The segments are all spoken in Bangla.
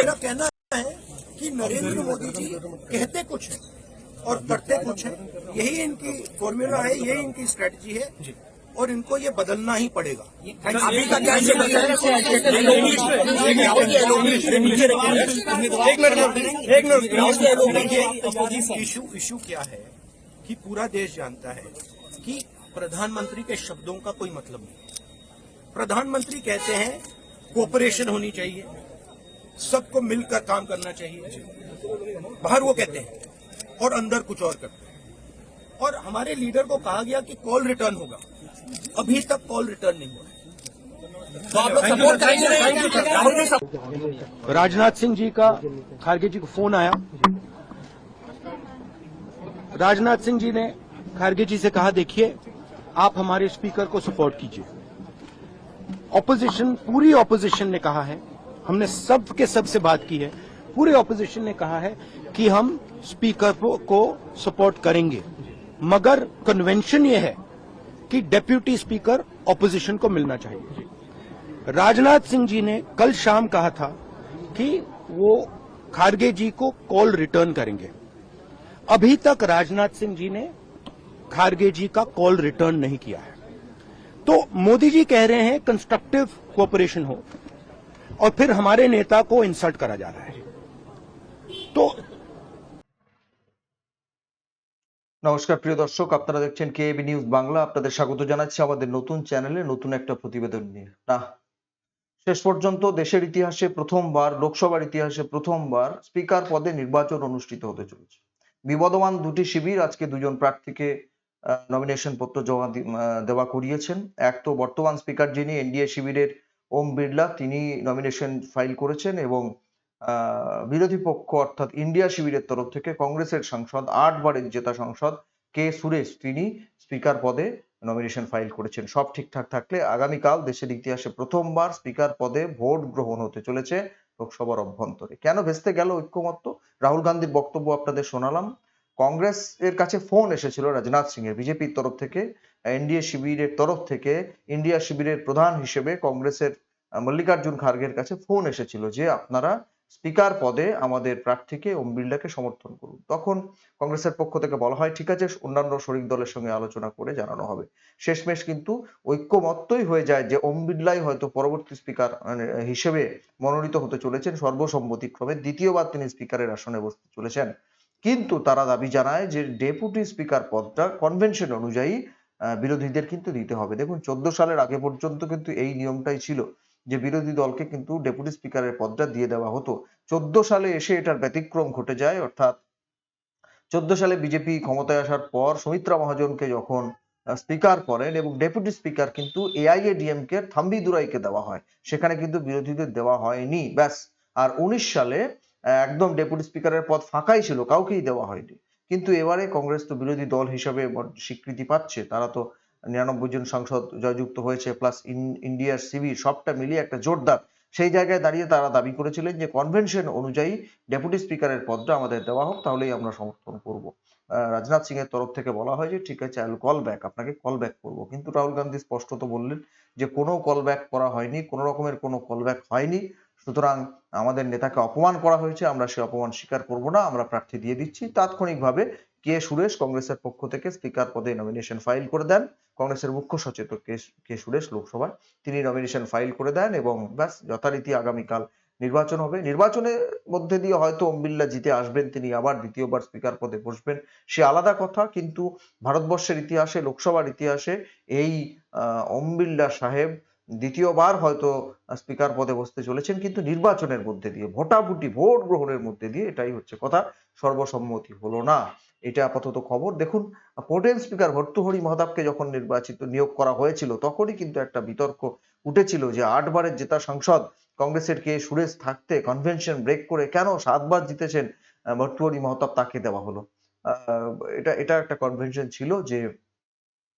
मेरा कहना है कि नरेंद्र मोदी जी कहते कुछ है और करते कुछ है, यही इनकी फॉर्मूला है, यही इनकी स्ट्रेटजी है और इनको ये बदलना ही पड़ेगा। अभी का क्या इशू क्या है कि पूरा देश जानता है कि प्रधानमंत्री के शब्दों का कोई मतलब नहीं। प्रधानमंत्री कहते हैं कोऑपरेशन होनी चाहिए, सबको मिलकर काम करना चाहिए, बाहर वो कहते हैं और अंदर कुछ और करते हैं। और हमारे लीडर को कहा गया कि कॉल रिटर्न होगा, अभी तक कॉल रिटर्न नहीं हुआ है। तो आप लोग सपोर्ट करेंगे? राजनाथ सिंह जी का खारगे जी को फोन आया। राजनाथ सिंह जी ने खारगे जी से कहा, देखिए आप हमारे स्पीकर को सपोर्ट कीजिए। ऑपोजिशन, पूरी ऑपोजिशन ने कहा है, हमने सब के सब से बात की है, पूरी ऑपोजिशन ने कहा है कि हम स्पीकर को सपोर्ट करेंगे, मगर कन्वेंशन ये है कि डेप्यूटी स्पीकर ऑपोजिशन को मिलना चाहिए। राजनाथ सिंह जी ने कल शाम कहा था कि वो खारगे जी को कॉल रिटर्न करेंगे। अभी तक राजनाथ सिंह जी ने खारगे जी का कॉल रिटर्न नहीं किया है। तो मोदी जी कह रहे हैं कंस्ट्रक्टिव कोऑपरेशन हो और फिर हमारे नेता को इंसल्ट करा जा रहा है। तो নমস্কার প্রিয় দর্শক, আপনারা দেখছেন কেএবি নিউজ বাংলা। আপনাদের স্বাগত জানাচ্ছি আমাদের নতুন চ্যানেলে নতুন একটা প্রতিবেদন নিয়ে। না, শেষ পর্যন্ত দেশের ইতিহাসে প্রথমবার, লোকসভার ইতিহাসে প্রথমবার স্পিকার পদে নির্বাচন অনুষ্ঠিত হতে চলেছে। বিবদমান দুটি শিবির আজকে দুজন প্রার্থীকে নমিনেশন পত্র জমা দেওয়া করিয়েছেন। এক তো বর্তমান স্পিকার যিনি এনডিএ শিবিরের ওম বিড়লা, তিনি নমিনেশন ফাইল করেছেন এবং বিরোধী পক্ষ অর্থাৎ ইন্ডিয়া শিবিরের তরফ থেকে কংগ্রেসের সাংসদ, 8 বারের জেতা সাংসদ কে সুরেশ, তিনি স্পিকার পদে নমিনেশন ফাইল করেছেন। সব ঠিকঠাক থাকলে আগামীকাল দেশের ইতিহাসে প্রথমবার স্পিকার পদে ভোট গ্রহণ হতে চলেছে লোকসভার অভ্যন্তরে। কেন ভেস্তে গেল ঐক্যমত্য? রাহুল গান্ধীর বক্তব্য আপনাদের শোনালাম। কংগ্রেস এর কাছে ফোন এসেছিল রাজনাথ সিং এর, বিজেপির তরফ থেকে, এনডিএ শিবিরের তরফ থেকে ইন্ডিয়া শিবিরের প্রধান হিসেবে কংগ্রেসের মল্লিকার্জুন খার্গের কাছে ফোন এসেছিল যে আপনারা স্পিকার পদে আমাদের প্রার্থীকে ওম বিড়লাকে সমর্থন করুন। তখন কংগ্রেসের পক্ষ থেকে বলা হয় ঠিক আছে, অন্যান্য শরিক দলের সঙ্গে আলোচনা করে জানানো হবে। শেষমেশ কিন্তু ঐক্যমত্যই হয়ে যায় যে ওম বিড়লাই হয়তো পরবর্তী স্পিকার হিসেবে মনোনীত হতে চলেছেন। সর্বসম্মতিক্রমে দ্বিতীয়বার তিনি স্পিকারের আসনে বসতে চলেছেন। কিন্তু তারা দাবি জানায় যে ডেপুটি স্পিকার পদটা কনভেনশন অনুযায়ী বিরোধীদের কিন্তু দিতে হবে। দেখুন, 14 সালের আগে পর্যন্ত কিন্তু এই নিয়মটাই ছিল যে বিরোধী দলকে কিন্তু ডেপুটি স্পিকারের পদটা দিয়ে দেওয়া হতো। 14 সালে এসে এটার ব্যতিক্রম ঘটে যায়, অর্থাৎ 14 সালে বিজেপি ক্ষমতায় আসার পর সুমিত্রা মহাজনকে যখন স্পিকার করেন এবং ডেপুটি স্পিকার কিন্তু এআইএডিএমকে থাম্বি দুরাইকে দেওয়া হয়, সেখানে কিন্তু বিরোধীদের দেওয়া হয়নি, ব্যাস। আর 19 সালে একদম ডেপুটি স্পিকারের পদ ফাঁকাই ছিল, কাউকেই দেওয়া হয়নি। কিন্তু এবারে কংগ্রেস তো বিরোধী দল হিসেবে স্বীকৃতি পাচ্ছে, তারা তো 99 জন সাংসদ জয়যুক্ত হয়েছে, প্লাস ইন্ডিয়ার শিবির, সবটা মিলিয়ে একটা জোরদার। সেই জায়গায় দাঁড়িয়ে তারা দাবি করেছিলেন যে কনভেনশন অনুযায়ী ডেপুটি স্পিকারের পদটা আমাদের দেওয়া হোক, তাহলেই আমরা সমর্থন করব। রাজনাথ সিং এর তরফ থেকে বলা হয় যে ঠিক আছে, আই উইল কল ব্যাক, আপনাকে কল ব্যাক করবো। কিন্তু রাহুল গান্ধী স্পষ্টত বললেন যে কোনো কল ব্যাক করা হয়নি, কোনো রকমের কোনো কল ব্যাক হয়নি। সুতরাং আমাদের নেতাকে অপমান করা হয়েছে, আমরা সে অপমান স্বীকার করব না, আমরা প্রার্থী দিয়ে দিচ্ছি। তাৎক্ষণিকভাবে কে সুরেশ কংগ্রেসের পক্ষ থেকে স্পিকার পদে নমিনেশন ফাইল করে দেন। কংগ্রেসের মুখ্য সচেতক কে সুরেশ লোকসভায় তিনি নমিনেশন ফাইল করে দেন এবং ব্যাস, যথারীতি আগামীকাল নির্বাচন হবে। নির্বাচনের মধ্যে দিয়ে হয়তো ওম বিড়লা জিতে আসবেন, তিনি আবার দ্বিতীয়বার স্পিকার পদে বসবেন, সে আলাদা কথা। কিন্তু ভারতবর্ষের ইতিহাসে, লোকসভার ইতিহাসে এই ওম বিড়লা সাহেব দ্বিতীয়বার হয়তো স্পিকার পদে বসতে চলেছেন, কিন্তু নির্বাচনের মধ্যে দিয়ে, ভোটাভুটি, ভোট গ্রহণের মধ্যে দিয়ে। এটাই হচ্ছে কথা, সর্বসম্মতি হলো না, এটা আপাতত খবর। দেখুন, প্রোটেম স্পিকার ভর্তৃহরি মহতাবকে যখন নিয়োগ করা হয়েছিল, তখনই কিন্তু একটা বিতর্ক উঠেছিল যে 8 বারের জেতা সাংসদ কংগ্রেসের কে সুরেশ থাকতে কনভেনশন ব্রেক করে কেন 7 বার জিতেছেন ভর্তৃহরি মহতাব, তাকে দেওয়া হলো। এটা এটা একটা কনভেনশন ছিল, যে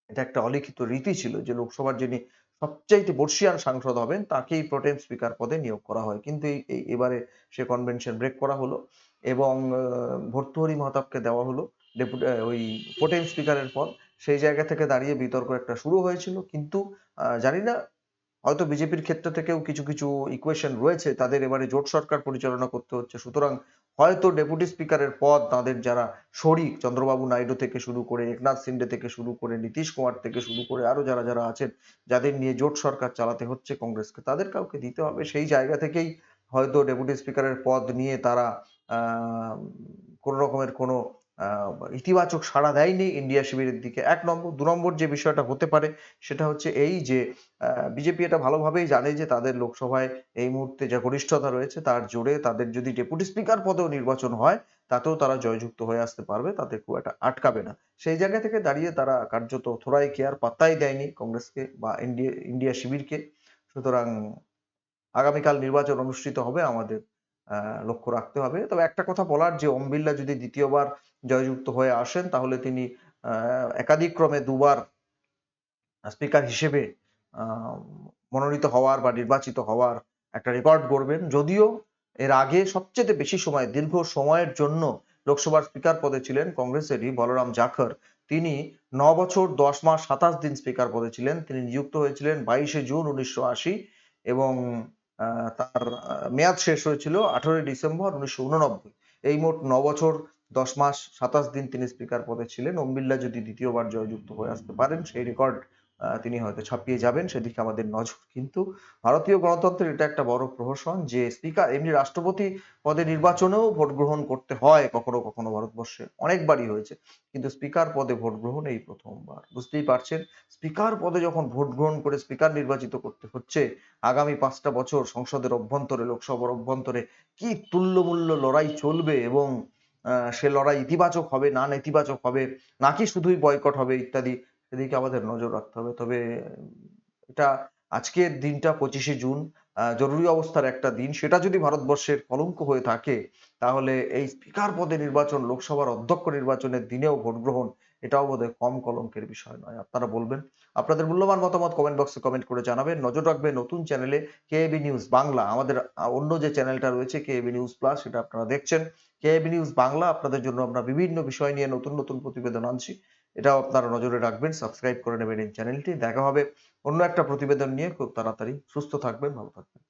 এটা একটা অলিখিত রীতি ছিল যে লোকসভার যিনি সবচাইতে বর্ষিয়ান সাংসদ হবেন তাকেই প্রোটেম স্পিকার পদে নিয়োগ করা হয়। কিন্তু এবারে সে কনভেনশন ব্রেক করা হলো এবং ভর্তৃহরি মহতাবকে দেওয়া হলো ওই প্রোটেম স্পিকারের পদ। সেই জায়গা থেকে দাঁড়িয়ে বিতর্ক একটা শুরু হয়েছিল। কিন্তু জানি না হয়তো বিজেপির ক্ষেত্র থেকেও কিছু কিছু ইকুয়েশন রয়েছে, তাদের এবারে জোট সরকার পরিচালনা করতে হচ্ছে, সুতরাং হয়তো ডেপুটি স্পিকারের পদ তাদের যারা শরিক চন্দ্রবাবু নাইডু থেকে শুরু করে একনাথ শিন্ডে থেকে শুরু করে নীতিশ কুমার থেকে শুরু করে আরো যারা যারা আছেন, যাদের নিয়ে জোট সরকার চালাতে হচ্ছে কংগ্রেসকে, তাদের কাউকে দিতে হবে। সেই জায়গা থেকেই হয়তো ডেপুটি স্পিকারের পদ নিয়ে তারা আহ কোনো রকমের কোনো ইতিবাচক সাড়া দেয়নি ইন্ডিয়া শিবিরের দিকে। 1 নম্বর। 2 নম্বর যে বিষয়টা হতে পারে সেটা হচ্ছে এই যে বিজেপি এটা ভালোভাবেই জানে যে তাদের লোকসভায় এই মুহূর্তে যা গরিষ্ঠতা রয়েছে তার জোরে তাদের যদি ডেপুটি স্পিকার পদেও নির্বাচন হয় তাতেও তারা জয়যুক্ত হয়ে আসতে পারবে, তাতে খুব একটা আটকাবে না। সেই জায়গা থেকে দাঁড়িয়ে তারা কার্যত থোড়াই কেয়ার পাত্তাই দেয়নি কংগ্রেসকে বা ইন্ডিয়া শিবিরকে। সুতরাং আগামীকাল নির্বাচন অনুষ্ঠিত হবে, আমাদের লক্ষ্য রাখতে হবে। তবে একটা কথা বলার, যে ওম বিড়লা যদি দ্বিতীয়বার জয়যুক্ত হয়ে আসেন তাহলে তিনি একাদিক্রমে 2বার স্পিকার হিসেবে আহ, মনোনীত হওয়ার বা নির্বাচিত হওয়ার একটা রেকর্ড গড়বেন। যদিও এর আগে সবচেয়ে বেশি সময়, দীর্ঘ সময়ের জন্য লোকসভার স্পিকার পদে ছিলেন কংগ্রেসেরই বলরাম জাখর। তিনি 9 বছর 10 মাস 27 দিন স্পিকার পদে ছিলেন। তিনি নিযুক্ত হয়েছিলেন 22শে জুন 1980 এবং তার মেয়াদ শেষ হয়েছিল 18ই ডিসেম্বর 1989। এই মোট 9 বছর 10 মাস 27 দিন তিনি স্পিকার পদে ছিলেন। ওম বিড়লা যদি দ্বিতীয়বার জয়যুক্ত হয়ে আসতে পারেন, সেই রেকর্ড তিনি হয়তো ছাপিয়ে যাবেন, সেদিকে আমাদের নজর। কিন্তু ভারতীয় গণতন্ত্রের এটা একটা বড় প্রহসন যে স্পিকার, এমনি রাষ্ট্রপতি পদে নির্বাচনেও ভোট গ্রহণ করতে হয় কখনো কখনো, ভারতবর্ষে অনেকবারই হয়েছে, কিন্তু স্পিকার পদে ভোট গ্রহণ এই প্রথমবার। বুঝতেই পারছেন, স্পিকার পদে যখন ভোট গ্রহণ করে স্পিকার নির্বাচিত করতে হচ্ছে, আগামী 5টা বছর সংসদের অভ্যন্তরে, লোকসভার অভ্যন্তরে কি তুল্যমূল্য লড়াই চলবে এবং সে লড়াই ইতিবাচক হবে না নেতিবাচক হবে, নাকি শুধুই বয়কট হবে ইত্যাদি, সেদিকে আমাদের নজর রাখতে হবে। তবে এটা, আজকের দিনটা 25শে জুন, জরুরি অবস্থার একটা দিন, সেটা যদি ভারতবর্ষের কলঙ্ক হয়ে থাকে তাহলে এই স্পিকার পদে নির্বাচন, লোকসভার অধ্যক্ষ নির্বাচনের দিনেও ভোট গ্রহণ, এটাও বোধহয় কম কলঙ্কের বিষয় নয়। আপনারা বলবেন, আপনাদের মূল্যবান মতামত কমেন্ট বক্সে কমেন্ট করে জানাবেন। নজর রাখবেন নতুন চ্যানেলে কেএবি নিউজ বাংলা, আমাদের অন্য যে চ্যানেলটা রয়েছে কেএবি নিউজ প্লাস, সেটা আপনারা দেখছেন। কেএবি নিউজ বাংলা, আপনাদের জন্য আমরা বিভিন্ন বিষয় নিয়ে নতুন নতুন প্রতিবেদন আনছি, এটাও আপনারা নজরে রাখবেন, সাবস্ক্রাইব করে নেবেন এই চ্যানেলটি। দেখা হবে অন্য একটা প্রতিবেদন নিয়ে খুব তাড়াতাড়ি। সুস্থ থাকবেন, ভালো থাকবেন।